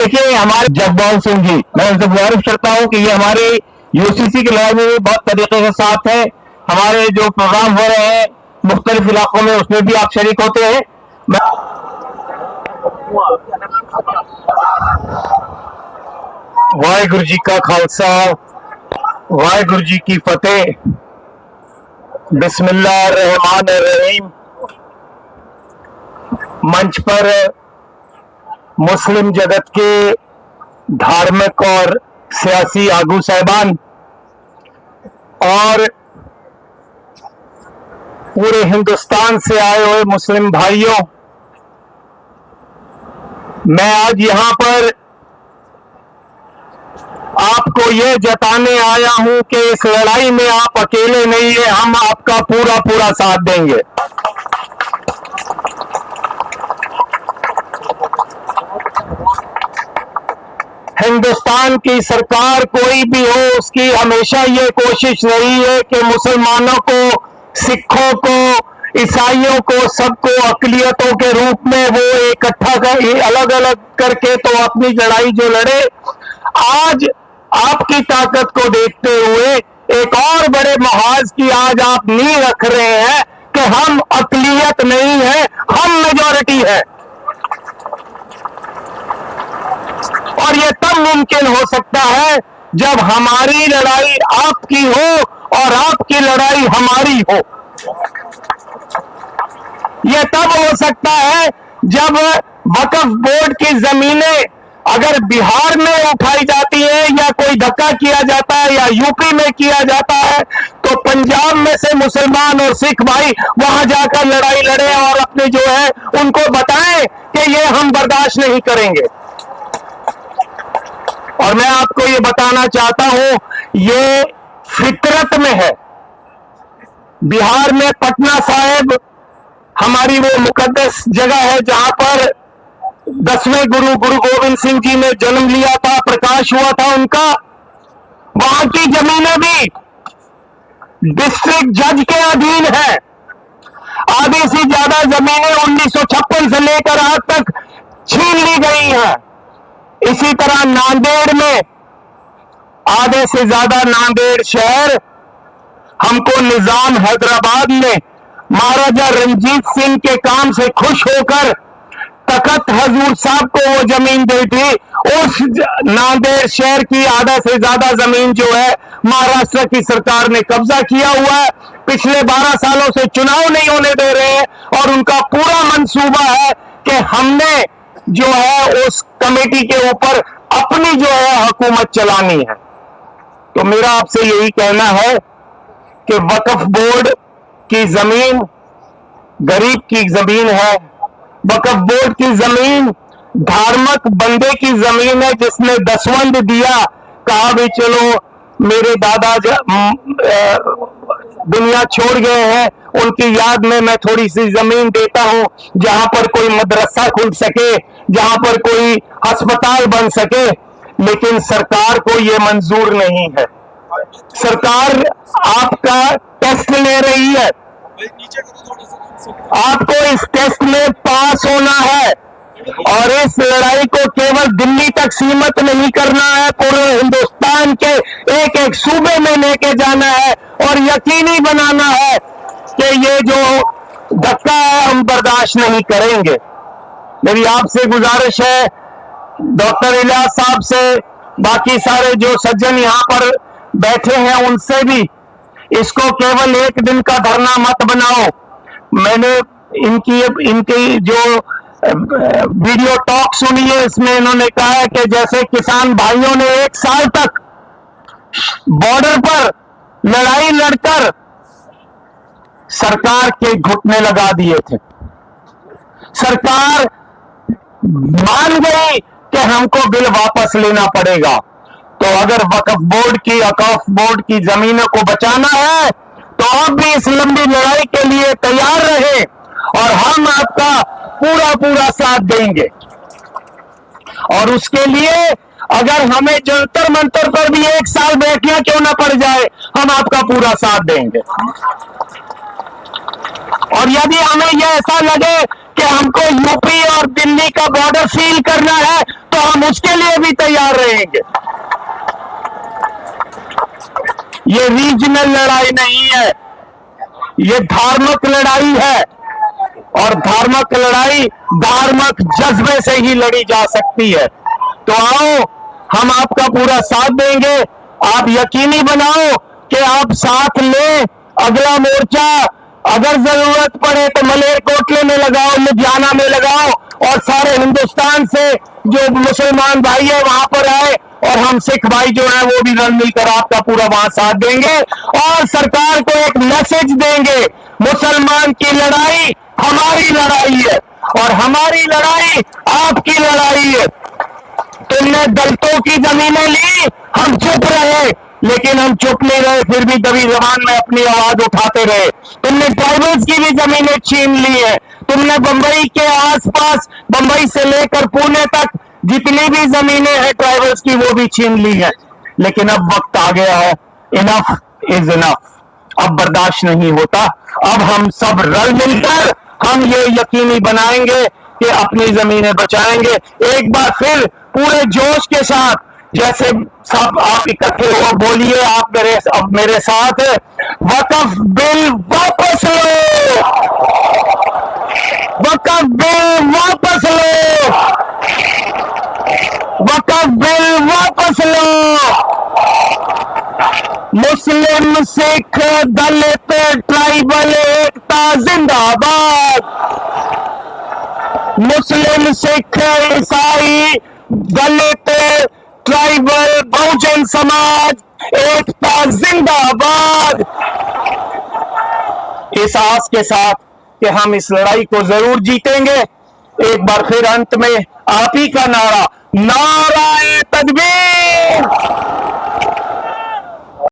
देखिए हमारे जगमोहन सिंह जी, मैं उनसे गुजारिश करता हूं कि ये हमारे यूसीसी की लड़ाई में भी बहुत तरीके के साथ है। हमारे जो प्रोग्राम हो रहे हैं मुख्तलिफ इलाकों में, उसमें भी आप शरीक होते हैं। वाहिगुरु जी का खालसा, वाहिगुरु जी की फतेह। बिस्मिल्लाहिर्रहमानिर्रहीम। मंच पर मुस्लिम जगत के धार्मिक और सियासी आगू साहिबान और पूरे हिंदुस्तान से आए हुए मुस्लिम भाइयों, मैं आज यहां पर आपको ये जताने आया हूं कि इस लड़ाई में आप अकेले नहीं है, हम आपका पूरा पूरा साथ देंगे। हिंदुस्तान की सरकार कोई भी हो, उसकी हमेशा ये कोशिश रही है कि मुसलमानों को, सिखों को, ईसाइयों को, सबको अकलियतों के रूप में वो इकट्ठा कर अलग अलग करके तो अपनी लड़ाई जो लड़े। आज आपकी ताकत को देखते हुए एक और बड़े महाज की आज आप नींव रख रहे हैं कि हम अकलियत नहीं है, हम मेजॉरिटी है। और ये तब मुमकिन हो सकता है जब हमारी लड़ाई आपकी हो और आपकी लड़ाई हमारी हो। ये तब हो सकता है जब वक्फ बोर्ड की जमीनें अगर बिहार में उठाई जाती है या कोई धक्का किया जाता है या यूपी में किया जाता है, तो पंजाब में से मुसलमान और सिख भाई वहां जाकर लड़ाई लड़े और अपने जो है उनको बताएं कि ये हम बर्दाश्त नहीं करेंगे। और मैं आपको ये बताना चाहता हूं, ये फितरत में है। बिहार में पटना साहिब हमारी वो मुकद्दस जगह है जहां पर 10वें गुरु गोविंद सिंह जी ने जन्म लिया था, प्रकाश हुआ था उनका। वहां की जमीनें भी डिस्ट्रिक्ट जज के अधीन है। आधी से ज्यादा जमीनें 1956 से लेकर आज तक छीन ली गई हैं। इसी तरह नांदेड़ में आधे से ज्यादा नांदेड़ शहर हमको निजाम हैदराबाद में महाराजा रंजीत सिंह के काम से खुश होकर तखत हजूर साहब को वो जमीन दी थी। उस नांदेड़ शहर की आधा से ज्यादा जमीन जो है महाराष्ट्र की सरकार ने कब्जा किया हुआ है। पिछले 12 सालों से चुनाव नहीं होने दे रहे हैं और उनका पूरा मंसूबा है कि हमने जो है उस कमेटी के ऊपर अपनी जो है हुकूमत चलानी है। तो मेरा आपसे यही कहना है कि वक्फ बोर्ड की जमीन गरीब की जमीन है। वक्फ बोर्ड की जमीन धार्मिक बंदे की जमीन है जिसने दसवंध दिया, कहा भी चलो मेरे दादा दुनिया छोड़ गए हैं, उनकी याद में मैं थोड़ी सी जमीन देता हूं जहां पर कोई मदरसा खुल सके, जहां पर कोई अस्पताल बन सके। लेकिन सरकार को यह मंजूर नहीं है। सरकार आपका टेस्ट ले रही है, आपको इस टेस्ट में पास होना है और इस लड़ाई को केवल दिल्ली तक सीमित नहीं करना है, पूरे हिंदुस्तान के एक एक सूबे में लेके जाना है और यकीनी बनाना है कि ये जो धक्का है हम बर्दाश्त नहीं करेंगे। मेरी आपसे गुजारिश है, डॉक्टर इलियास साहब से, बाकी सारे जो सज्जन यहाँ पर बैठे हैं उनसे भी, इसको केवल एक दिन का धरना मत बनाओ। मैंने इनकी जो वीडियो टॉक सुनी है, इसमें इन्होंने कहा है कि जैसे किसान भाइयों ने 1 साल तक बॉर्डर पर लड़ाई लड़कर सरकार के घुटने लगा दिए थे। सरकार मान गई कि हमको बिल वापस लेना पड़ेगा। तो अगर वक्फ बोर्ड की जमीनों को बचाना है तो आप भी इस लंबी लड़ाई के लिए तैयार रहे और हम आपका पूरा पूरा साथ देंगे। और उसके लिए अगर हमें जंतर मंतर पर भी 1 साल बैठना क्यों ना पड़ जाए, हम आपका पूरा साथ देंगे। और यदि हमें यह ऐसा लगे कि हमको यूपी और दिल्ली का बॉर्डर सील करना है, तो हम उसके लिए भी तैयार रहेंगे। ये रीजनल लड़ाई नहीं है, ये धार्मिक लड़ाई है, और धार्मिक लड़ाई धार्मिक जज्बे से ही लड़ी जा सकती है। तो आओ, हम आपका पूरा साथ देंगे। आप यकीनी बनाओ कि आप साथ लें। अगला मोर्चा अगर जरूरत पड़े तो मलेरकोटले में लगाओ, लुधियाना में लगाओ, और सारे हिंदुस्तान से जो मुसलमान भाई है वहां पर आए, और हम सिख भाई जो है वो भी रल मिलकर आपका पूरा वहां साथ देंगे और सरकार को एक मैसेज देंगे, मुसलमान की लड़ाई हमारी लड़ाई है और हमारी लड़ाई आपकी लड़ाई है। तुमने दलितों की जमीनें ली, हम चुप रहे, लेकिन हम चुप नहीं रहे, फिर भी दबी जबान में अपनी आवाज उठाते रहे। तुमने ट्राइबल्स की भी जमीनें छीन ली है, तुमने बंबई के आसपास, बंबई से लेकर पुणे तक जितनी भी जमीनें हैं ट्राइबल्स की वो भी छीन ली है। लेकिन अब वक्त आ गया है, इनफ इज इनफ, अब बर्दाश्त नहीं होता। अब हम सब रल मिलकर हम ये यकीनी बनाएंगे कि अपनी जमीनें बचाएंगे। एक बार फिर पूरे जोश के साथ, जैसे सब आप इकट्ठे हो, बोलिए आप अब मेरे साथ, वक्फ बिल वापस लो, वक्फ बिल वापस लो, वक्फ बिल वापस लो। मुस्लिम, सिख, दलित, ट्राइबल एकता जिंदाबाद। मुस्लिम, सिख, ईसाई, दलित, ट्राइबल, बहुजन समाज एकता जिंदाबाद। इस आस के साथ कि हम इस लड़ाई को जरूर जीतेंगे, एक बार फिर अंत में आप ही का नारा, नारा